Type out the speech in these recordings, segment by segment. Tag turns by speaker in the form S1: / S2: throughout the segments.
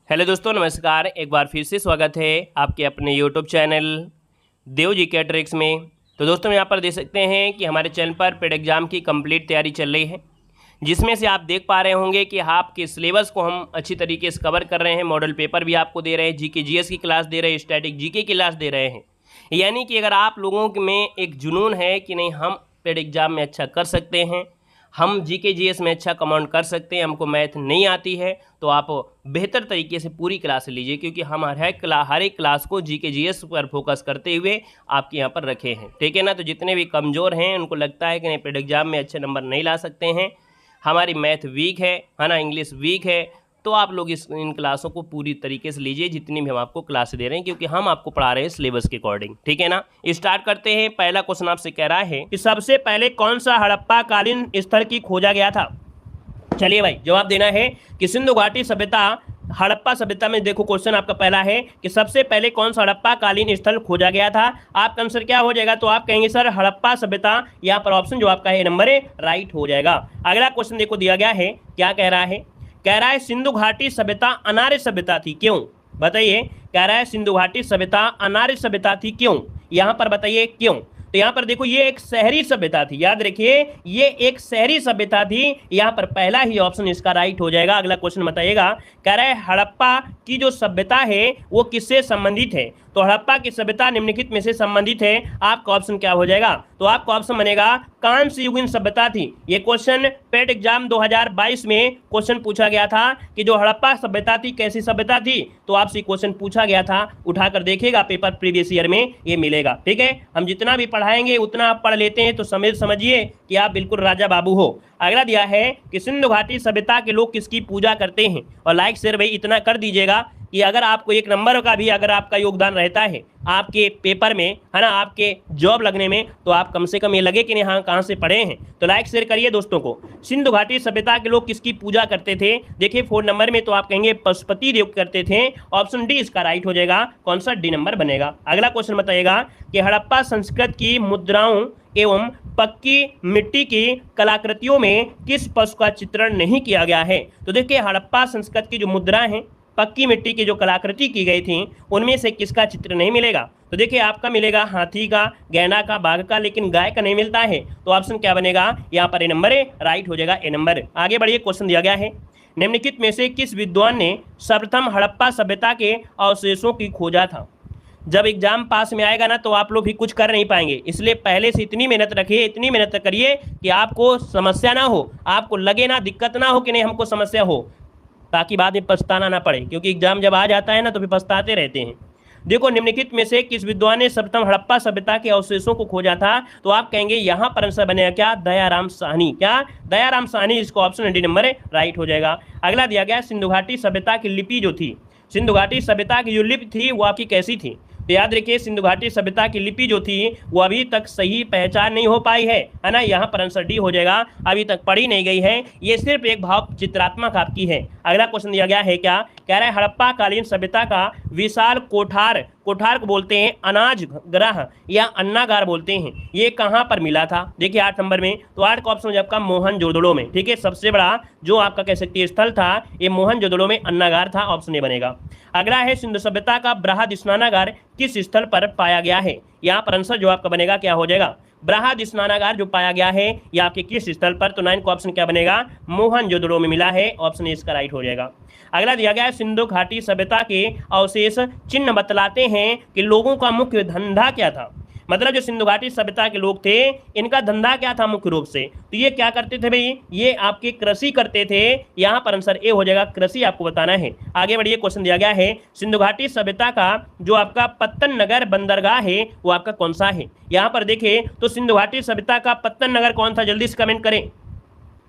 S1: Hello दोस्तों, नमस्कार। एक बार फिर से स्वागत है आपके अपने यूट्यूब चैनल देव जी के ट्रिक्स में। तो दोस्तों, यहाँ पर देख सकते हैं कि हमारे चैनल पर पेड एग्ज़ाम की कंप्लीट तैयारी चल रही है, जिसमें से आप देख पा रहे होंगे कि आपके सिलेबस को हम अच्छी तरीके से कवर कर रहे हैं। मॉडल पेपर भी आपको दे रहे हैं, जीके जीएस की क्लास दे रहे हैं, स्टैटिक जीके की क्लास दे रहे हैं। यानी कि अगर आप लोगों में एक जुनून है कि नहीं, हम पेड एग्ज़ाम में अच्छा कर सकते हैं, हम जीके जीएस में अच्छा कमांड कर सकते हैं, हमको मैथ नहीं आती है, तो आप बेहतर तरीके से पूरी क्लास लीजिए, क्योंकि हम हर एक क्लास को जीके जीएस पर फोकस करते हुए आपके यहाँ पर रखे हैं। ठीक है ना। तो जितने भी कमज़ोर हैं, उनको लगता है कि नहीं पेड एग्जाम में अच्छे नंबर नहीं ला सकते हैं, हमारी मैथ वीक है ना, इंग्लिश वीक है, तो आप लोग इन क्लासों को पूरी तरीके से लीजिए, जितनी भी हम आपको क्लास दे रहे हैं, क्योंकि हम आपको पढ़ा रहे हैं सिलेबस के अकॉर्डिंग। ठीक है ना। स्टार्ट करते हैं। पहला क्वेश्चन आपसे कह रहा है कि सबसे पहले कौन सा हड़प्पा कालीन स्थल की खोजा गया था। चलिए भाई, जवाब देना है कि सिंधु घाटी सभ्यता, हड़प्पा सभ्यता में देखो क्वेश्चन आपका पहला है कि सबसे पहले कौन सा हड़प्पा कालीन स्थल खोजा गया था। आपका आंसर क्या हो जाएगा, तो आप कहेंगे सर हड़प्पा सभ्यता। यहाँ पर ऑप्शन जो आपका है नंबर राइट हो जाएगा। अगला क्वेश्चन देखो दिया गया है, क्या कह रहा है, कह रहा है सिंधु घाटी सभ्यता अनार्य सभ्यता थी, क्यों। बताइए, कह रहा है सिंधु घाटी सभ्यता अनार्य सभ्यता थी, क्यों। यहाँ पर बताइए क्यों। तो यहाँ पर देखो, ये एक शहरी सभ्यता थी, याद रखिए ये एक शहरी सभ्यता थी। यहाँ पर पहला ही ऑप्शन इसका राइट हो जाएगा। अगला क्वेश्चन बताइएगा, कह रहा है हड़प्पा की जो सभ्यता है वो किससे संबंधित है। तो हड़प्पा की सभ्यता निम्नलिखित में से संबंधित है। आपका ऑप्शन क्या हो जाएगा, तो आपका ऑप्शन बनेगा कांस्य युगीन सभ्यता थी। ये क्वेश्चन पेट एग्जाम 2022 में क्वेश्चन पूछा गया था कि जो हड़प्पा सभ्यता थी कैसी सभ्यता थी, तो आपसे क्वेश्चन पूछा गया था। उठाकर देखिएगा पेपर प्रीवियस ईयर में ये मिलेगा। ठीक है, हम जितना भी पढ़ाएंगे उतना आप पढ़ लेते हैं, तो समझिए कि आप बिल्कुल राजा बाबू हो। अगला दिया है कि सिंधु घाटी सभ्यता के लोग किसकी पूजा करते हैं। और लाइक शेयर भाई इतना कर दीजिएगा कि अगर आपको एक नंबर का भी अगर आपका योगदान रहता है आपके पेपर में, है ना, आपके जॉब लगने में, तो आप कम से कम ये लगे कि नहीं हाँ कहाँ से पढ़े हैं। तो लाइक शेयर करिए दोस्तों को। सिंधु घाटी सभ्यता के लोग किसकी पूजा करते थे। देखिए 4 नंबर में तो आप कहेंगे पशुपति देव करते थे। ऑप्शन डी इसका राइट हो जाएगा। कौन सा डी नंबर बनेगा। अगला क्वेश्चन बताइएगा कि हड़प्पा संस्कृत की मुद्राओं एवं पक्की मिट्टी की कलाकृतियों में किस पशु का चित्रण नहीं किया गया है। तो देखिए हड़प्पा संस्कृत की जो मुद्रा है, पक्की मिट्टी की जो कलाकृति की गई थी, उनमें से किसका चित्र नहीं मिलेगा। तो देखिए आपका मिलेगा हाथी का, गैंडा का, बाघ का, लेकिन गाय का नहीं मिलता है। तो ऑप्शन क्या बनेगा, यहाँ पर ए नंबर राइट हो जाएगा, ए नंबर। आगे बढ़िए, क्वेश्चन दिया गया है, निम्नलिखित में से किस विद्वान ने सर्वप्रथम हड़प्पा सभ्यता के अवशेषों की खोजा था। जब एग्जाम पास में आएगा ना, तो आप लोग भी कुछ कर नहीं पाएंगे, इसलिए पहले से इतनी मेहनत रखिए, इतनी मेहनत करिए कि आपको समस्या ना हो, आपको लगे ना, दिक्कत ना हो कि नहीं हमको समस्या हो, ताकि बाद में पछताना ना पड़े, क्योंकि एग्जाम जब आ जाता है ना तो फिर पछताते रहते हैं। देखो निम्नलिखित में से किस विद्वान ने सर्वप्रथम हड़प्पा सभ्यता के अवशेषों को खोजा था। तो आप कहेंगे यहाँ पर आंसर बनेगा क्या, दयाराम साहनी। क्या, दयाराम साहनी। इसको ऑप्शन डी नंबर राइट हो जाएगा। अगला दिया गया सिंधु घाटी सभ्यता की लिपि जो थी, सिंधु घाटी सभ्यता की जो लिपि थी वो आपकी कैसी थी। तो याद रखिए सिंधु घाटी सभ्यता की लिपि जो थी वो अभी तक सही पहचान नहीं हो पाई है ना। यहाँ पर आंसर डी हो जाएगा, अभी तक पढ़ी नहीं गई है, ये सिर्फ एक भाव चित्रात्मक आपकी है। अगला क्वेश्चन दिया गया है, क्या कह रहा है हड़प्पा कालीन सभ्यता का विशाल कोठार, कोठार को बोलते हैं अनाज ग्रह या अन्नागार बोलते हैं, ये कहाँ पर मिला था। देखिए 8 नंबर में, तो 8 का ऑप्शन हो आपका मोहनजोदड़ो में। ठीक है, सबसे बड़ा जो आपका कह सकते हैं स्थल था ये मोहनजोदड़ो में अन्नागार था, ऑप्शन ए बनेगा। अगला है सिंधु सभ्यता का बृहद स्नानागार किस स्थल पर पाया गया है। यहाँ पर आंसर जो आपका बनेगा क्या हो जाएगा, बृहद स्नानागार जो पाया गया है ये आपके किस स्थल पर। तो 9 का ऑप्शन क्या बनेगा, मोहनजोदड़ो में मिला है, ऑप्शन ए इसका राइट हो जाएगा। अगला दिया गया है सिंधु घाटी सभ्यता के अवशेष चिन्ह बतलाते हैं कि लोगों का मुख्य धंधा क्या था। मतलब जो सिंधु घाटी सभ्यता के लोग थे इनका धंधा क्या था मुख्य रूप से, तो ये क्या करते थे भाई, ये आपके कृषि करते थे। यहाँ पर आंसर ए हो जाएगा, कृषि आपको बताना है। आगे बढ़िए, क्वेश्चन दिया गया है सिंधु घाटी सभ्यता का जो आपका पत्तन नगर बंदरगाह है वो आपका कौन सा है। यहाँ पर देखें तो सिंधु घाटी सभ्यता का पत्तन नगर कौन था, जल्दी से कमेंट करें।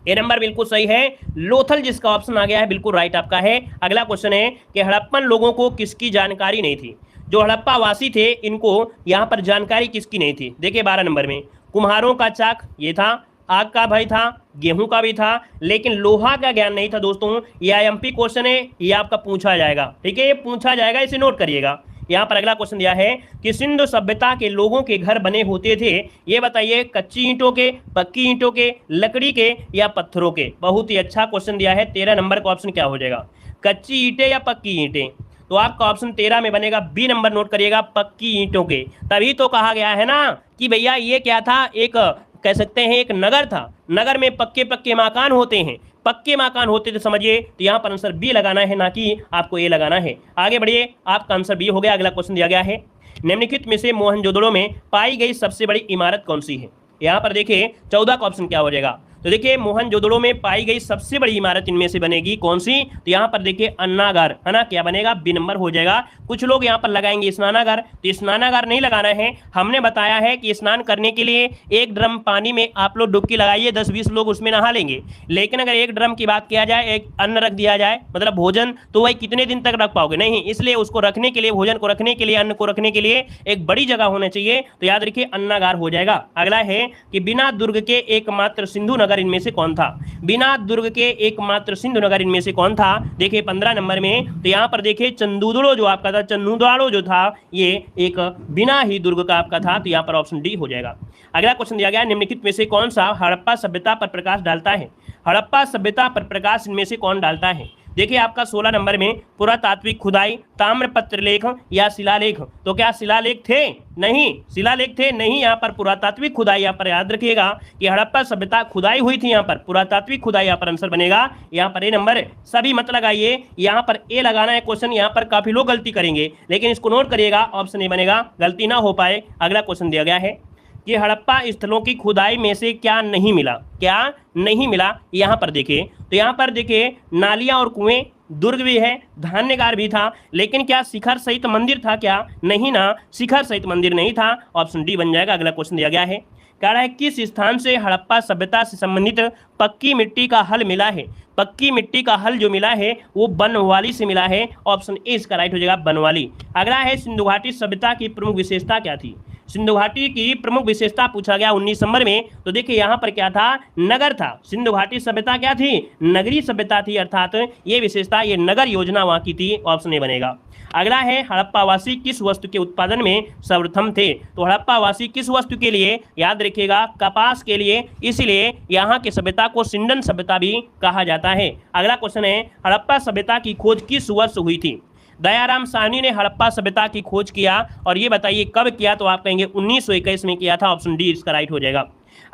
S1: ए नंबर बिल्कुल सही है, लोथल जिसका ऑप्शन आ गया है बिल्कुल राइट आपका है। अगला क्वेश्चन है कि हड़प्पन लोगों को किसकी जानकारी नहीं थी। जो हड़प्पा वासी थे इनको यहाँ पर जानकारी किसकी नहीं थी। देखिए 12 नंबर में कुम्हारों का चाक ये था, आग का भय था, गेहूं का भी था, लेकिन लोहा का ज्ञान नहीं था दोस्तों। ये आईएमपी क्वेश्चन है, ये आपका पूछा जाएगा। ठीक है, ये पूछा जाएगा, इसे नोट करिएगा। यहाँ पर अगला क्वेश्चन दिया है कि सिंधु सभ्यता के लोगों के घर बने होते थे, ये बताइए कच्ची ईंटों के, पक्की ईंटों के, लकड़ी के या पत्थरों के। बहुत ही अच्छा क्वेश्चन दिया है। 13 नंबर का ऑप्शन क्या हो जाएगा, कच्ची ईंटें या पक्की ईंटें? तो आपका ऑप्शन 13 में बनेगा बी नंबर, नोट करिएगा, पक्की ईंटों के। तभी तो कहा गया है ना कि भैया ये क्या था, एक कह सकते हैं एक नगर था, नगर में पक्के पक्के मकान होते हैं, पक्के मकान होते थे, समझिए। तो यहाँ पर आंसर बी लगाना है, ना कि आपको ए लगाना है। आगे बढ़िए, आपका आंसर बी हो गया। अगला क्वेश्चन दिया गया है, निम्नलिखित में से मोहनजोदड़ो में पाई गई सबसे बड़ी इमारत कौन सी है? यहाँ पर देखिए 14 का ऑप्शन क्या हो जाएगा। तो देखिए मोहनजोदड़ो में पाई गई सबसे बड़ी इमारत इनमें से बनेगी कौन सी? तो यहाँ पर देखिए अन्नागार, है ना, क्या बनेगा? बी नंबर हो जाएगा। कुछ लोग यहाँ पर लगाएंगे स्नानागार, तो स्नानागार नहीं लगाना है। हमने बताया है कि स्नान करने के लिए एक ड्रम पानी में आप लोग डुबकी लगाइए, 10-20 लोग उसमें नहा लेंगे। लेकिन अगर एक ड्रम की बात किया जाए, एक अन्न रख दिया जाए, मतलब भोजन, तो वही कितने दिन तक रख पाओगे? नहीं। इसलिए उसको रखने के लिए, भोजन को रखने के लिए, अन्न को रखने के लिए एक बड़ी जगह होनी चाहिए। तो याद रखिए अन्नागार हो जाएगा। अगला है कि बिना दुर्ग के एकमात्र सिंधु नगर इनमें से कौन था? बिना दुर्ग के एकमात्र सिंधु नगर इनमें से कौन था? देखिए 15 नंबर में, तो यहाँ पर देखिए चंदूदड़ो जो आपका था, चंदूदाड़ो जो था, ये एक बिना ही दुर्ग का आपका था। तो यहाँ पर ऑप्शन डी हो जाएगा। अगला क्वेश्चन दिया गया, निम्नलिखित में से कौन सा हड़प्पा सभ्यता पर प्रकाश डालता है? हड़प्पा सभ्यता पर प्रकाश इनमें से कौन डालता है? देखिए आपका 16 नंबर में, पुरातात्विक खुदाई, ताम्रपत्र लेख या शिलालेख? तो क्या शिलालेख थे? नहीं, शिलालेख थे नहीं। यहाँ पर पुरातात्विक खुदाई, यहाँ पर याद रखिएगा कि हड़प्पा सभ्यता खुदाई हुई थी, यहाँ पर पुरातात्विक खुदाई यहाँ पर आंसर बनेगा। यहाँ पर ए नंबर, सभी मत लगाइए, यहाँ पर ए लगाना है क्वेश्चन। यहाँ पर काफी लोग गलती करेंगे, लेकिन इसको नोट करिएगा, ऑप्शन ए बनेगा, गलती ना हो पाए। अगला क्वेश्चन दिया गया है कि हड़प्पा स्थलों की खुदाई में से क्या नहीं मिला? क्या नहीं मिला? यहाँ पर देखिए, तो यहाँ पर देखिए नालियां और कुएं, दुर्ग भी है, धान्यगार भी था, लेकिन क्या शिखर सहित मंदिर था क्या? नहीं ना, शिखर सहित मंदिर नहीं था। ऑप्शन डी बन जाएगा। अगला क्वेश्चन दिया गया है, कह रहा है किस स्थान से हड़प्पा सभ्यता से संबंधित पक्की मिट्टी का हल मिला है? पक्की मिट्टी का हल जो मिला है वो बनवाली से मिला है। ऑप्शन ए इसका राइट हो जाएगा, बनवाली। अगला है सिंधु घाटी सभ्यता की प्रमुख विशेषता क्या थी? सिंधु घाटी की प्रमुख विशेषता पूछा गया 19 नंबर में। तो देखिए यहाँ पर क्या था? नगर था। सिंधु घाटी सभ्यता क्या थी? नगरीय सभ्यता थी, अर्थात ये विशेषता, ये नगर योजना वहाँ की थी। ऑप्शन ए बनेगा। अगला है हड़प्पावासी किस वस्तु के उत्पादन में सर्वप्रथम थे? तो हड़प्पावासी किस वस्तु के लिए? याद रखिएगा, कपास के लिए। इसलिए यहाँ की सभ्यता को सिंडन सभ्यता भी कहा जाता है। अगला क्वेश्चन है, हड़प्पा सभ्यता की खोज किस वर्ष हुई थी? दयाराम साहनी ने हड़प्पा सभ्यता की खोज किया, और ये बताइए कब किया? तो आप कहेंगे 1921 में किया था। ऑप्शन डी इसका राइट हो जाएगा।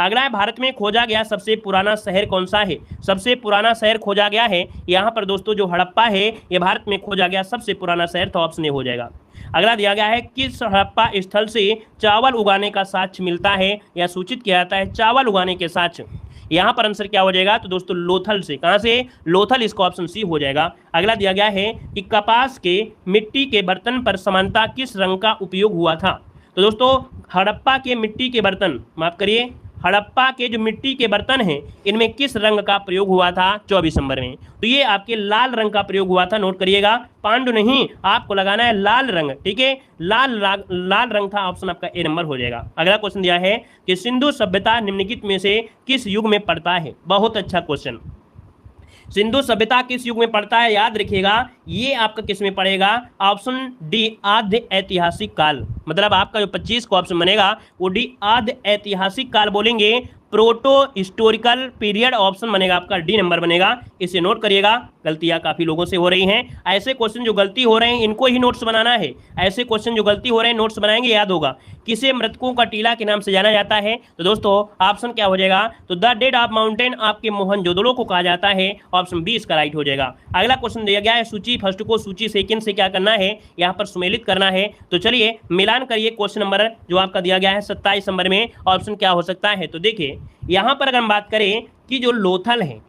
S1: अगला है, भारत में खोजा गया सबसे पुराना शहर कौन सा है? सबसे पुराना शहर खोजा गया है यहाँ पर दोस्तों जो हड़प्पा है, ये भारत में खोजा गया सबसे पुराना शहर था। ऑप्शन ए हो जाएगा। अगला दिया गया है, किस हड़प्पा स्थल से चावल उगाने का साक्ष्य मिलता है या सूचित किया जाता है? चावल उगाने के साक्ष्य, यहाँ पर आंसर क्या हो जाएगा? तो दोस्तों लोथल से। कहाँ से? लोथल, इसका ऑप्शन सी हो जाएगा। अगला दिया गया है कि कपास के मिट्टी के बर्तन पर समानता किस रंग का उपयोग हुआ था? तो दोस्तों हड़प्पा के मिट्टी के बर्तन, माफ करिए, हड़प्पा के जो मिट्टी के बर्तन हैं इनमें किस रंग का प्रयोग हुआ था? 24 नंबर में। तो ये आपके लाल रंग का प्रयोग हुआ था। नोट करिएगा, पांडु नहीं, आपको लगाना है लाल रंग, ठीक है, लाल रंग था। ऑप्शन आपका ए नंबर हो जाएगा। अगला क्वेश्चन दिया है कि सिंधु सभ्यता निम्नलिखित में से किस युग में पड़ता है? बहुत अच्छा क्वेश्चन। सिंधु सभ्यता किस युग में पड़ता है? याद रखिएगा, ये आपका किस में पड़ेगा? ऑप्शन डी, आद्य ऐतिहासिक काल। मतलब आपका जो 25 का ऑप्शन बनेगा वो डी, आद्य ऐतिहासिक काल बोलेंगे, प्रोटो हिस्टोरिकल पीरियड। ऑप्शन बनेगा आपका डी नंबर बनेगा। इसे नोट करिएगा, गलतियां काफी लोगों से हो रही हैं। ऐसे क्वेश्चन जो गलती हो रहे हैं इनको ही नोट्स बनाना है। ऐसे क्वेश्चन जो गलती हो रहे हैं नोट्स बनाएंगे, याद होगा। किसे मृतकों का टीला के नाम से जाना जाता है? तो दोस्तों ऑप्शन क्या हो जाएगा? तो द डेड ऑफ माउंटेन आपके मोहनजोदड़ो को कहा जाता है। ऑप्शन बी इसका राइट हो जाएगा। अगला क्वेश्चन दिया गया है, सूची फर्स्ट को सूची सेकंड से क्या करना है? यहाँ पर सुमेलित करना है। तो चलिए मिलान करिए। क्वेश्चन नंबर जो आपका दिया गया है 27 नंबर में, ऑप्शन क्या हो सकता है? तो देखिए यहाँ पर अगर हम बात करें कि जो लोथल है,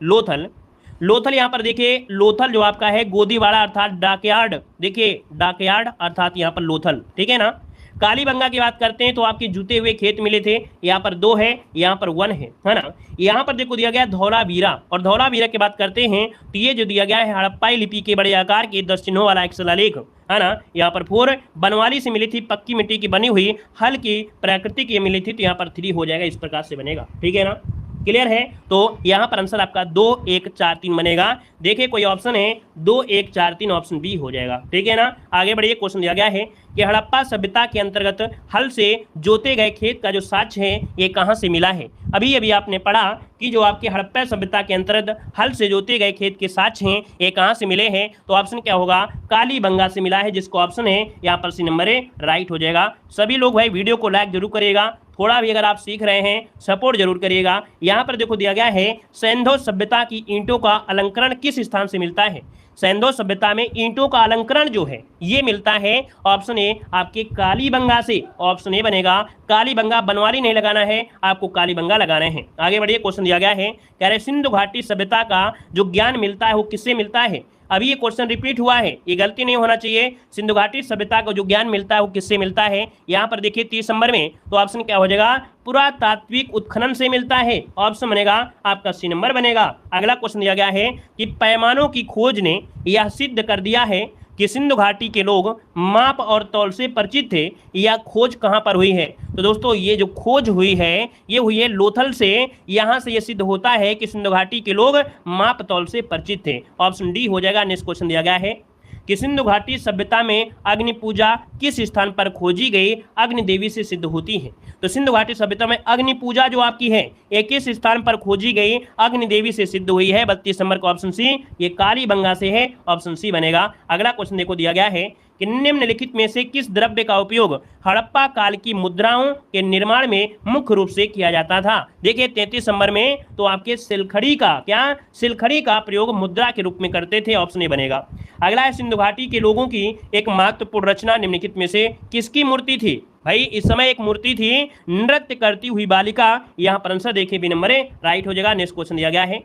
S1: लोथल यहाँ पर देखिए, लोथल जो आपका है गोदीवाड़ा अर्थात डाकयार्ड, देखिए डाकयार्ड अर्थात यहाँ पर लोथल, ठीक है ना। कालीबंगा की बात करते हैं तो आपके जुते हुए खेत मिले थे, यहाँ पर 2 है, यहाँ पर 1 है ना। यहाँ पर देखो दिया गया धौलावीरा, और धौलावीरा की बात करते हैं तो ये जो दिया गया है हड़प्पाई लिपि के बड़े आकार के 10 चिन्हों वाला एक शिलालेख है ना। यहाँ पर 4 बनवाली से मिली थी, पक्की मिट्टी की बनी हुई, हल की प्राकृतिक ये मिली थी, तो यहाँ पर 3 हो जाएगा। इस प्रकार से बनेगा, ठीक है ना। क्लियर है। तो यहाँ पर आंसर आपका 2 1 4 3 बनेगा। देखिए कोई ऑप्शन है 2 1 4 3, ऑप्शन बी हो जाएगा, ठीक है ना। आगे बढ़िए, क्वेश्चन दिया गया है कि हड़प्पा सभ्यता के अंतर्गत हल से जोते गए खेत का जो साक्ष्य है ये कहाँ से मिला है। अभी अभी आपने पढ़ा कि जो आपके हड़प्पा सभ्यता के अंतर्गत हल से जोते गए खेत के साक्ष्य हैं ये कहाँ से मिले हैं, तो ऑप्शन क्या होगा, कालीबंगा से मिला है, जिसको ऑप्शन है यहाँ पर सी नंबर ए राइट हो जाएगा। सभी लोग भाई वीडियो को लाइक जरूर करिएगा, थोड़ा भी अगर आप सीख रहे हैं सपोर्ट जरूर करिएगा। यहाँ पर देखो दिया गया है सैंधव सभ्यता की ईंटों का अलंकरण किस स्थान से मिलता है। सैंधव सभ्यता में ईंटों का अलंकरण जो है ये मिलता है ऑप्शन ए आपके कालीबंगा से, ऑप्शन ए बनेगा कालीबंगा। बनवारी नहीं लगाना है आपको, कालीबंगा लगाना है। आगे बढ़िए, क्वेश्चन दिया गया है कह रहे सिंधु घाटी सभ्यता का जो ज्ञान मिलता है वो किससे मिलता है। अभी ये क्वेश्चन रिपीट हुआ है, ये गलती नहीं होना चाहिए। सिंधु घाटी सभ्यता को जो ज्ञान मिलता है वो किससे मिलता है, यहाँ पर देखिए 30 नंबर में, तो ऑप्शन क्या हो जाएगा, पुरातात्विक उत्खनन से मिलता है, ऑप्शन बनेगा आपका सी नंबर बनेगा। अगला क्वेश्चन दिया गया है कि पैमानों की खोज ने यह सिद्ध कर दिया है कि सिंधु घाटी के लोग माप और तौल से परिचित थे, यह खोज कहां पर हुई है। तो दोस्तों ये जो खोज हुई है ये हुई है लोथल से। यहां से यह सिद्ध होता है कि सिंधु घाटी के लोग माप तौल से परिचित थे, ऑप्शन डी हो जाएगा। नेक्स्ट क्वेश्चन दिया गया है कि सिंधु घाटी सभ्यता में अग्नि पूजा किस स्थान पर खोजी गई अग्नि देवी से सिद्ध होती है। तो सिंधु घाटी सभ्यता में अग्नि पूजा जो आपकी है एक किस स्थान पर खोजी गई अग्नि देवी से सिद्ध हुई है, 32 नंबर का ऑप्शन सी, ये कालीबंगा से है, ऑप्शन सी बनेगा। अगला क्वेश्चन देखो दिया गया है कि निम्नलिखित में से किस द्रव्य का उपयोग हड़प्पा काल की मुद्राओं के निर्माण में मुख्य रूप से किया जाता था। देखिए 33 नंबर में तो आपके सिलखड़ी का सिलखड़ी का प्रयोग मुद्रा के रूप में करते थे, ऑप्शन ए बनेगा। अगला है सिंधु घाटी के लोगों की एक महत्वपूर्ण रचना निम्नलिखित में से किसकी मूर्ति थी। भाई इस समय एक मूर्ति थी नृत्य करती हुई बालिका, यहाँ पर आंसर देखिए बी नंबर ए राइट हो जाएगा। नेक्स्ट क्वेश्चन दिया गया है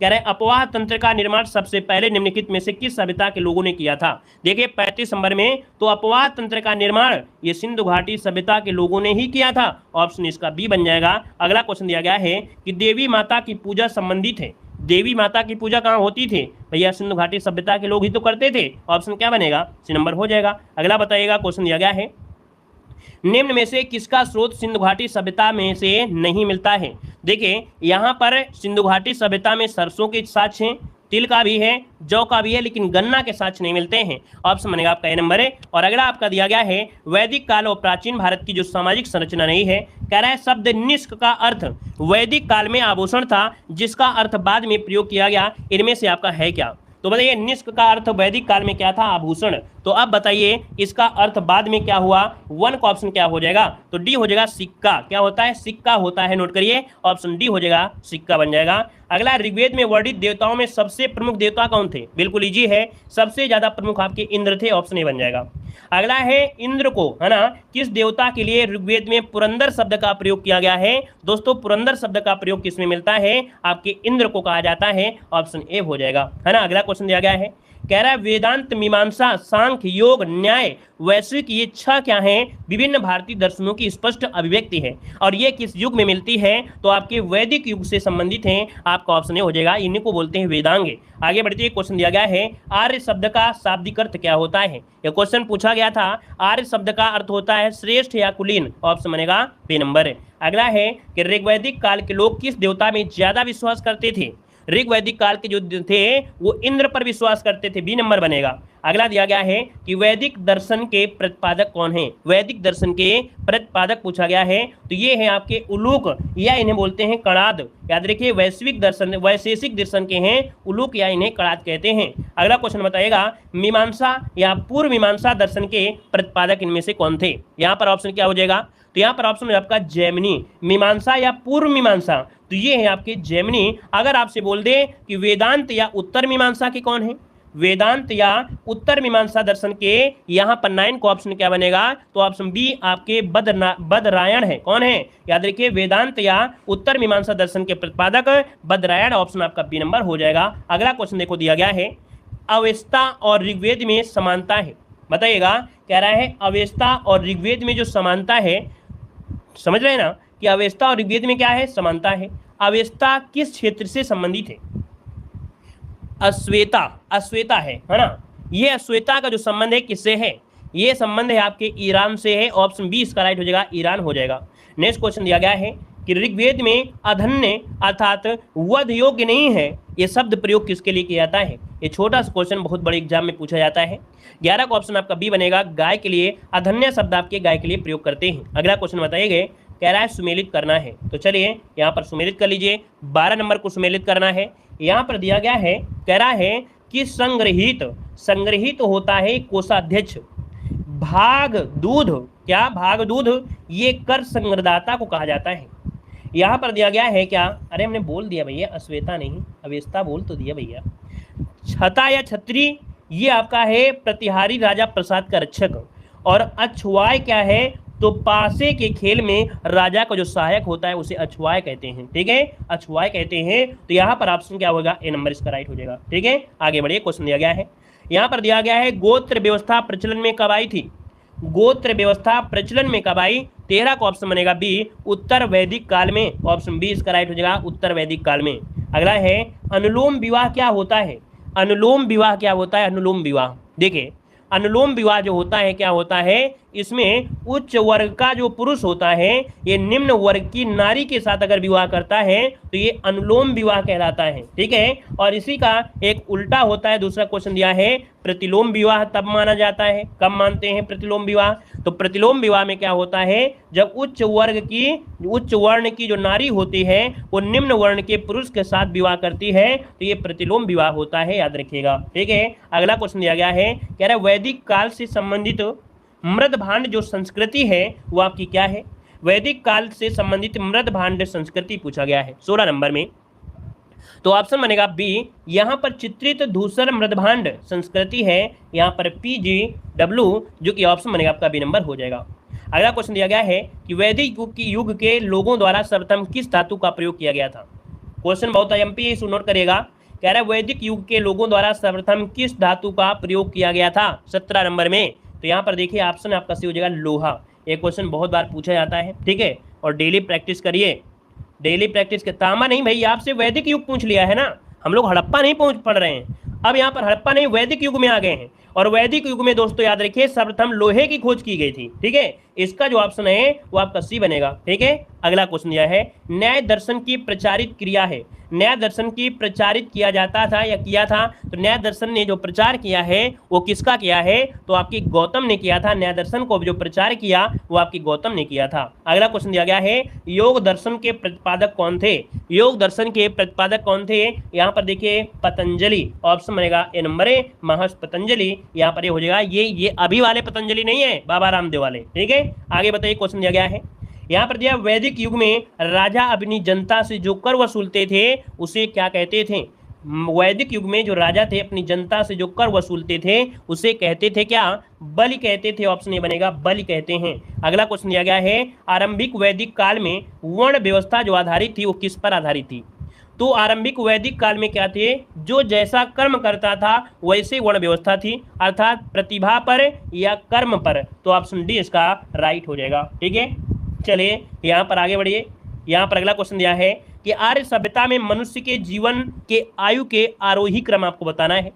S1: कह रहे अपवाह तंत्र का निर्माण सबसे पहले निम्नलिखित में से किस सभ्यता के लोगों ने किया था। देखिए 35 नंबर में तो अपवाह तंत्र का निर्माण ये सिंधु घाटी सभ्यता के लोगों ने ही किया था, ऑप्शन इसका बी बन जाएगा। अगला क्वेश्चन दिया गया है कि देवी माता की पूजा संबंधित है, देवी माता की पूजा कहाँ होती थी, भैया सिंधु घाटी सभ्यता के लोग ही तो करते थे, ऑप्शन क्या बनेगा, सी नंबर हो जाएगा। अगला बताइएगा, क्वेश्चन दिया गया है निम्न में से किसका स्रोत सिंधु घाटी सभ्यता में से नहीं मिलता है। देखिए यहाँ पर सिंधु घाटी सभ्यता में सरसों के साक्ष्य हैं, तिल का भी है, जौ का भी है, लेकिन गन्ना के साक्ष्य नहीं मिलते हैं, ऑप्शन बनेगा आपका ए नंबर है। और अगला आपका दिया गया है वैदिक काल और प्राचीन भारत की जो सामाजिक संरचना नहीं है, कह रहा है शब्द निष्क का अर्थ वैदिक काल में आभूषण था जिसका अर्थ बाद में प्रयोग किया गया, इनमें से आपका है क्या। तो बताइए निष्क का अर्थ वैदिक काल में क्या था, आभूषण। तो अब बताइए इसका अर्थ बाद में क्या हुआ, वन का ऑप्शन क्या हो जाएगा, तो डी हो जाएगा सिक्का। क्या होता है, सिक्का होता है, नोट करिए, ऑप्शन डी हो जाएगा, सिक्का बन जाएगा। अगला ऋग्वेद में वर्णित देवताओं में सबसे प्रमुख देवता कौन थे, बिल्कुल इजी है, सबसे ज्यादा प्रमुख आपके इंद्र थे, ऑप्शन ए बन जाएगा। अगला है इंद्र को, है ना, किस देवता के लिए ऋग्वेद में पुरंदर शब्द का प्रयोग किया गया है। दोस्तों पुरंदर शब्द का प्रयोग किसमें मिलता है, आपके इंद्र को कहा जाता है, ऑप्शन ए हो जाएगा, है ना। अगला क्वेश्चन दिया गया है कह रहा है वेदांत मीमांसा सांख्य योग न्याय वैश्विक ये छह क्या है विभिन्न भारतीय दर्शनों की स्पष्ट अभिव्यक्ति है और ये किस युग में मिलती है, तो आपके वैदिक युग से संबंधित हैं, आपका ऑप्शन ए हो जाएगा, इन्हीं को बोलते हैं वेदांग। आगे बढ़ते हुए क्वेश्चन दिया गया है आर्य शब्द का शाब्दिक अर्थ क्या होता है। यह क्वेश्चन पूछा गया था, आर्य शब्द का अर्थ होता है श्रेष्ठ या कुलीन, ऑप्शन बनेगा बी नंबर। अगला है कि ऋग्वैदिक काल के लोग किस देवता में ज्यादा विश्वास करते थे। ऋग्वैदिक काल के जो थे वो इंद्र पर विश्वास करते थे, बी नंबर बनेगा। अगला दिया गया है कि वैदिक दर्शन के प्रतिपादक कौन है, वैदिक दर्शन के प्रतिपादक पूछा गया है, तो ये है आपके उलूक या इन्हें बोलते हैं कणाद। याद रखिए वैश्विक दर्शन वैशेषिक दर्शन के हैं उलूक या इन्हें कणाद कहते हैं। अगला क्वेश्चन बताएगा मीमांसा या पूर्व मीमांसा दर्शन के प्रतिपादक इनमें से कौन थे। यहाँ पर ऑप्शन क्या हो जाएगा, तो यहाँ पर ऑप्शन है आपका जैमिनी। मीमांसा या पूर्व मीमांसा, तो ये है आपके जैमिनी। अगर आपसे बोल दे कि वेदांत या उत्तर मीमांसा के कौन है, वेदांत या उत्तर मीमांसा दर्शन के यहाँ पर 9 को ऑप्शन क्या बनेगा, तो ऑप्शन बी आपके बदरायण है। कौन है, याद रखिए वेदांत या उत्तर मीमांसा दर्शन के प्रतिपादक बदरायण, ऑप्शन आपका बी नंबर हो जाएगा। अगला क्वेश्चन देखो दिया गया है अवेस्ता और ऋग्वेद में समानता है, बताइएगा। कह रहा है अवेस्ता और ऋग्वेद में जो समानता है, समझ रहे हैं ना कि अवेस्ता और ऋग्वेद में क्या है, समानता है। अवेस्ता किस क्षेत्र से संबंधित है, अश्वेता, अश्वेता है ना। ये अश्वेता का जो संबंध है किससे है, ये संबंध है आपके ईरान से है, ऑप्शन बी इसका राइट हो जाएगा, ईरान हो जाएगा। नेक्स्ट क्वेश्चन दिया गया है कि ऋग्वेद में अधन्य अर्थात वध योग्य नहीं है, ये शब्द प्रयोग किसके लिए किया जाता है? ये छोटा सा क्वेश्चन बहुत बड़े एग्जाम में पूछा जाता है। 11 का ऑप्शन आपका बी बनेगा, गाय के लिए अधन्य शब्द आपके गाय के लिए प्रयोग करते हैं। अगला क्वेश्चन बताइए, कह रहा है सुमेलित करना है, तो चलिए यहाँ पर सुमेलित कर लीजिए। 12 नंबर को सुमेलित करना है। यहाँ पर दिया गया है, कह रहा है कि संग्रहित होता है कोषाध्यक्ष, भाग दूध, क्या भाग दूध, ये कर संग्रहदाता को कहा जाता है। यहाँ पर दिया गया है क्या, अरे हमने बोल दिया भैया, अश्वेता नहीं अवेस्ता बोल तो दिया भैया। छता या छत्री ये आपका है प्रतिहारी राजा प्रसाद का रक्षक, और अछुआय क्या है, तो पासे के खेल में राजा का जो सहायक होता है उसे अछुआय कहते हैं। ठीक है, अछुआय कहते हैं। तो यहाँ पर ऑप्शन क्या होगा, ए नंबर इसका राइट हो जाएगा। ठीक है, आगे बढ़िए। क्वेश्चन दिया गया है, यहाँ पर दिया गया है गोत्र व्यवस्था प्रचलन में कब आई थी? गोत्र व्यवस्था प्रचलन में कब आई? 13 का ऑप्शन बनेगा बी, उत्तर वैदिक काल में। ऑप्शन बी इसका राइट हो जाएगा, उत्तर वैदिक काल में। अगला है अनुलोम विवाह क्या होता है? अनुलोम विवाह क्या होता है? अनुलोम विवाह, देखिए अनुलोम विवाह जो होता है क्या होता है, इसमें उच्च वर्ग का जो पुरुष होता है ये निम्न वर्ग की नारी के साथ अगर विवाह करता है तो ये अनुलोम विवाह कहलाता है। ठीक है, और इसी का एक उल्टा होता है। दूसरा क्वेश्चन दिया है प्रतिलोम विवाह तब माना जाता है, कब मानते हैं प्रतिलोम विवाह? तो प्रतिलोम विवाह में क्या होता है, जब उच्च वर्ण की जो नारी होती है वो निम्न वर्ण के पुरुष के साथ विवाह करती है, तो ये प्रतिलोम विवाह होता है, याद रखिएगा। ठीक है, अगला क्वेश्चन दिया गया है, कह रहा है वैदिक काल से संबंधित मृद भांड जो संस्कृति है वो आपकी क्या है? वैदिक काल से संबंधित मृद भांड संस्कृति पूछा गया है 16 नंबर में। तो ऑप्शन बनेगा बी, यहाँ पर चित्रित धूसर मृदभांड संस्कृति है, यहाँ पर PGW, जो कि ऑप्शन बनेगा आपका बी नंबर हो जाएगा। अगला क्वेश्चन दिया गया है कि वैदिक युग के लोगों द्वारा सर्वप्रथम किस धातु का प्रयोग किया गया था? क्वेश्चन बहुत एमपी, इसे नोट करिएगा। कह रहा है वैदिक युग के लोगों द्वारा सर्वप्रथम किस धातु का प्रयोग किया गया था 17 नंबर में? तो यहाँ पर देखिए ऑप्शन आपका सी हो जाएगा लोहा। ये क्वेश्चन बहुत बार पूछा जाता है। ठीक है, और डेली प्रैक्टिस करिए, डेली प्रैक्टिस के। तांबा नहीं भाई, आपसे वैदिक युग पूछ लिया है ना, हम लोग हड़प्पा नहीं पढ़ रहे हैं। अब यहाँ पर हड़प्पा नहीं, वैदिक युग में आ गए हैं। और वैदिक युग में दोस्तों याद रखिए सर्वप्रथम लोहे की खोज की गई थी। ठीक है, इसका जो ऑप्शन है वो आपका सी बनेगा। ठीक है, अगला क्वेश्चन यह है न्याय दर्शन की प्रचारित क्रिया है। न्याय दर्शन की प्रचारित किया जाता था या किया था, तो न्याय दर्शन ने जो प्रचार किया है वो किसका किया है? तो आपकी गौतम ने किया था। न्याय दर्शन को जो प्रचार किया वो आपकी गौतम ने किया था। अगला क्वेश्चन दिया गया है योग दर्शन के प्रतिपादक कौन थे? योग दर्शन के प्रतिपादक कौन थे? यहाँ पर देखिए पतंजलि, ऑप्शन बनेगा ए नंबर ए, महर्षि पतंजलि। यहाँ पर ये हो जाएगा, ये अभी वाले पतंजलि नहीं है, बाबा रामदेव वाले। ठीक है, आगे बताइए। क्वेश्चन दिया गया है, यहाँ पर दिया वैदिक युग में राजा अपनी जनता से जो कर वसूलते थे उसे क्या कहते थे? वैदिक युग में जो राजा थे अपनी जनता से जो कर वसूलते थे उसे कहते थे क्या? बलि कहते थे। ऑप्शन ए बनेगा, बलि कहते हैं। अगला क्वेश्चन दिया गया है आरंभिक वैदिक काल में वर्ण व्यवस्था जो आधारित थी वो किस पर आधारित थी? तो आरंभिक वैदिक काल में क्या थे? जो जैसा कर्म करता था वैसे वर्ण व्यवस्था थी, अर्थात प्रतिभा पर या कर्म पर। तो ऑप्शन डी इसका राइट हो जाएगा। ठीक है, चलिए यहाँ पर आगे बढ़िए। यहाँ पर अगला क्वेश्चन दिया है कि आर्य सभ्यता में मनुष्य के जीवन के आयु के आरोही क्रम आपको बताना है।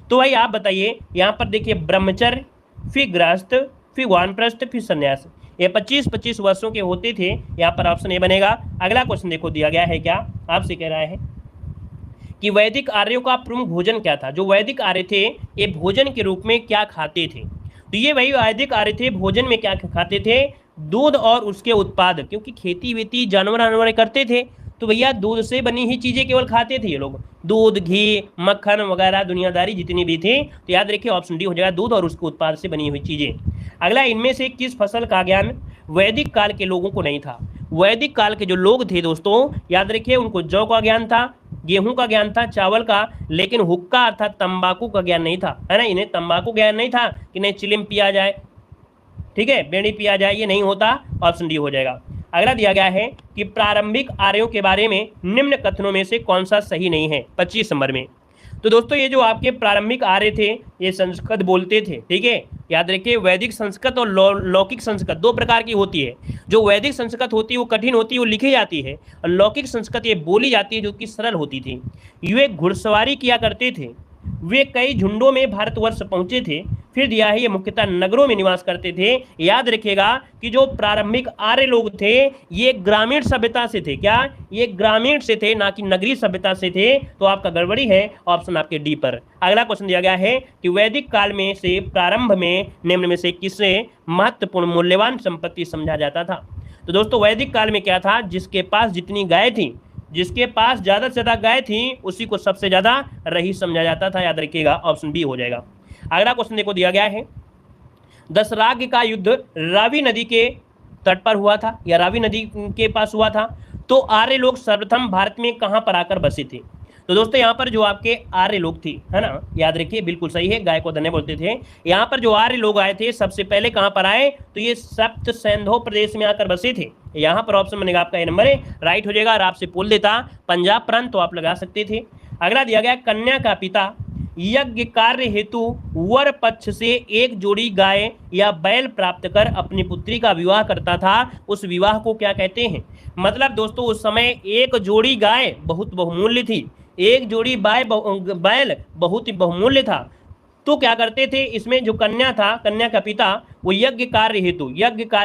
S1: तो भाई आप बताइए, यहाँ पर देखिए ब्रह्मचर्य, फिर गृहस्थ, फिर वानप्रस्थ, फिर संन्यास, ये 25-25 वर्षों के होते थे। यहाँ पर ऑप्शन ए बनेगा। अगला क्वेश्चन देखो दिया गया है, क्या आपसे कह रहा है कि वैदिक आर्यों का प्रमुख भोजन क्या था? जो वैदिक आर्य थे ये भोजन के रूप में क्या खाते थे? तो ये वही वैदिक आर्य थे, भोजन में क्या खाते थे? दूध और उसके उत्पाद, क्योंकि खेती वेती जानवर करते थे तो भैया दूध से बनी ही चीज़ें केवल खाते थे ये लोग। दूध, घी, मक्खन वगैरह दुनियादारी जितनी भी थी। तो याद रखिए ऑप्शन डी हो जाएगा, दूध और उसके उत्पाद से बनी हुई चीज़ें। अगला, इनमें से किस फसल का ज्ञान वैदिक काल के लोगों को नहीं था? वैदिक काल के जो लोग थे दोस्तों याद रखिए उनको जौ का ज्ञान था, गेहूं का ज्ञान था, चावल का, लेकिन हुक्का अर्थात तंबाकू का ज्ञान नहीं था, है ना। इन्हें तंबाकू ज्ञान नहीं था कि नहीं चिलिम पिया जाए, ठीक है, बेड़ी पिया जाए, ये नहीं होता। ऑप्शन डी हो जाएगा। अगला दिया गया है कि प्रारंभिक आर्यों के बारे में निम्न कथनों में से कौन सा सही नहीं है 25 नंबर में। तो दोस्तों ये जो आपके प्रारंभिक आर्य थे ये संस्कृत बोलते थे। ठीक है, याद रखिए वैदिक संस्कृत और लौकिक संस्कृत दो प्रकार की होती है। जो वैदिक संस्कृत होती है वो कठिन होती है, वो लिखी जाती है, और लौकिक संस्कृत ये बोली जाती है जो कि सरल होती थी। वे घुड़सवारी किया करते थे, वे कई झुंडों में भारतवर्ष पहुंचे थे, फिर दिया है ये मुख्यतः नगरों में निवास करते थे। याद रखिएगा कि जो प्रारंभिक आर्य लोग थे ये ग्रामीण सभ्यता से थे। क्या? ये ग्रामीण से थे, ना कि नगरीय सभ्यता से थे। तो आपका गड़बड़ी है, ऑप्शन आपके डी पर। अगला क्वेश्चन दिया गया है कि वैदिक काल में से प्रारंभ में निम्न में से किसे महत्वपूर्ण मूल्यवान संपत्ति समझा जाता था? तो दोस्तों वैदिक काल में क्या था, जिसके पास जितनी गाय थी, जिसके पास ज्यादा से ज्यादा गाय थी, उसी को सबसे ज्यादा रईस समझा जाता था। याद रखिएगा, ऑप्शन बी हो जाएगा। अगला क्वेश्चन देखो दिया गया है, दशराग का युद्ध रावी नदी के तट पर हुआ था या रावी नदी के पास हुआ था। तो आर्य लोग सर्वप्रथम भारत में कहां पर आकर बसे थे? तो दोस्तों यहाँ पर जो आपके आर्य लोग थी, है ना, याद रखिए, बिल्कुल सही है, गाय को धन्य बोलते थे। यहाँ पर जो आर्य लोग आए थे सबसे पहले कहां पर आए? तो ये सप्त सैंधो प्रदेश में आकर बसे थे। यहाँ पर ऑप्शन बनेगा आपका ए नंबर है, राइट हो जाएगा। और आपसे बोल देता पंजाब प्रांत तो आप लगा सकते थे। अगला दिया गया, कन्या का पिता यज्ञ कार्य हेतु वर पक्ष से एक जोड़ी गाय या बैल प्राप्त कर अपनी पुत्री का विवाह करता था, उस विवाह को क्या कहते हैं? मतलब दोस्तों उस समय एक जोड़ी गाय बहुत बहुमूल्य थी, एक जोड़ी बैल बहुत ही बहुमूल्य था। तो क्या करते थे, इसमें जो कन्या था, कन्या का पिता, वो यज्ञ कार्य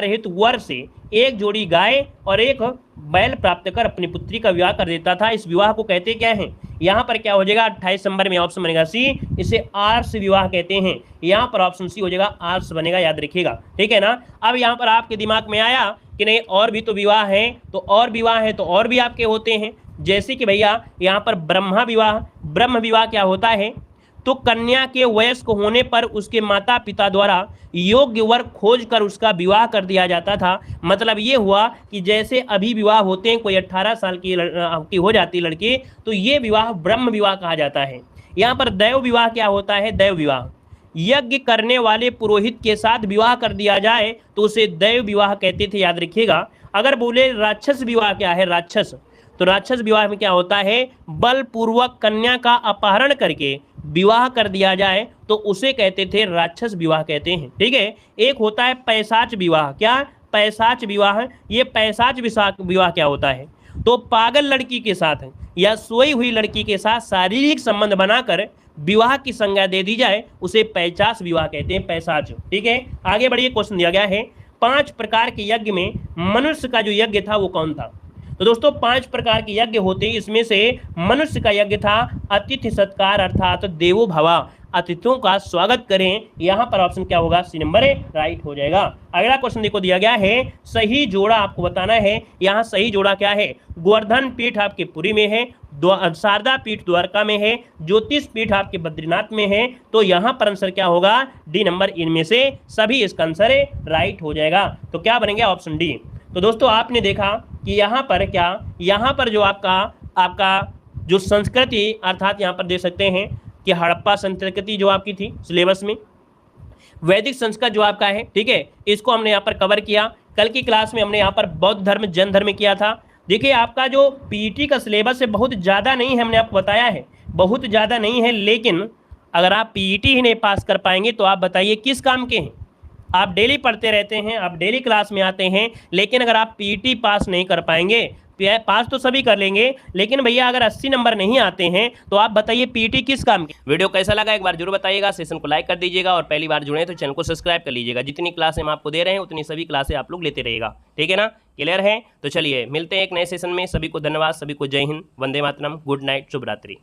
S1: हेतु वर से एक जोड़ी गाय और एक बैल प्राप्त कर अपनी पुत्री का विवाह कर देता था। इस विवाह को कहते क्या हैं? यहाँ पर क्या हो जाएगा, 28 नंबर में ऑप्शन बनेगा सी, इसे आर्ष विवाह कहते हैं। यहाँ पर ऑप्शन सी हो जाएगा, आर्ष बनेगा, याद रखिएगा, ठीक है ना। अब यहाँ पर आपके दिमाग में आया कि नहीं और भी तो विवाह है, तो और विवाह है तो और भी आपके होते हैं, जैसे कि भैया यहाँ पर ब्रह्म विवाह क्या होता है? तो कन्या के वयस्क होने पर उसके माता पिता द्वारा योग्य वर खोज कर उसका विवाह कर दिया जाता था। मतलब ये हुआ कि जैसे अभी विवाह होते हैं, कोई 18 साल की हो जाती लड़की, तो ये विवाह ब्रह्म विवाह कहा जाता है। यहाँ पर दैव विवाह क्या होता है? दैव विवाह, यज्ञ करने वाले पुरोहित के साथ विवाह कर दिया जाए तो उसे दैव विवाह कहते थे, याद रखिएगा। अगर बोले राक्षस विवाह क्या है, राक्षस, तो राक्षस विवाह में क्या होता है? बलपूर्वक कन्या का अपहरण करके विवाह कर दिया जाए तो उसे कहते थे राक्षस विवाह कहते हैं, ठीक है। एक होता है पैशाच विवाह। क्या? पैशाच विवाह। ये पैशाच विवाह क्या होता है? तो पागल लड़की के साथ या सोई हुई लड़की के साथ शारीरिक संबंध बनाकर विवाह की संज्ञा दे दी जाए, उसे पैशाच विवाह कहते हैं, पैशाच, ठीक है। आगे बढ़िए, क्वेश्चन दिया गया है, 5 प्रकार के यज्ञ में मनुष्य का जो यज्ञ था वो कौन था? तो दोस्तों 5 प्रकार के यज्ञ होते हैं, इसमें से मनुष्य का यज्ञ था अतिथि सत्कार, अर्थात देवो भवा, अतिथियों का स्वागत करें। यहाँ पर ऑप्शन क्या होगा? सी नंबर है, राइट हो जाएगा। अगला क्वेश्चन देखो दिया गया है, सही जोड़ा आपको बताना है। यहाँ सही जोड़ा क्या है? गोवर्धन पीठ आपके पुरी में है, शारदा पीठ द्वारका में है, ज्योतिष पीठ आपके बद्रीनाथ में है। तो यहाँ पर आंसर क्या होगा? डी नंबर, इनमें से सभी इसका आंसर है, राइट हो जाएगा। तो क्या बनेंगे? Option D. तो दोस्तों आपने देखा कि यहाँ पर क्या, यहाँ पर जो आपका जो संस्कृति, अर्थात यहाँ पर देख सकते हैं कि हड़प्पा संस्कृति जो आपकी थी सिलेबस में, वैदिक संस्कृत जो आपका है, ठीक है, इसको हमने यहाँ पर कवर किया। कल की क्लास में हमने यहाँ पर बौद्ध धर्म, जैन धर्म किया था। देखिए आपका जो पीटी का सिलेबस है बहुत ज़्यादा नहीं है, हमने आपको बताया है बहुत ज़्यादा नहीं है, लेकिन अगर आप पीटी ही नहीं पास कर पाएंगे तो आप बताइए किस काम के हैं? आप डेली पढ़ते रहते हैं, आप डेली क्लास में आते हैं, लेकिन अगर आप पीटी पास नहीं कर पाएंगे, पास तो सभी कर लेंगे, लेकिन भैया अगर 80 नंबर नहीं आते हैं तो आप बताइए पीटी किस काम की? वीडियो कैसा लगा एक बार जरूर बताइएगा, सेशन को लाइक कर दीजिएगा और पहली बार जुड़े तो चैनल को सब्सक्राइब कर लीजिएगा। जितनी क्लासें हम आपको दे रहे हैं उतनी सभी क्लासें आप लोग लेते रहिएगा, ठीक है ना, क्लियर है? तो चलिए मिलते हैं एक नए सेशन में। सभी को धन्यवाद, सभी को जय हिंद, वंदे मातरम, गुड नाइट, शुभ रात्रि।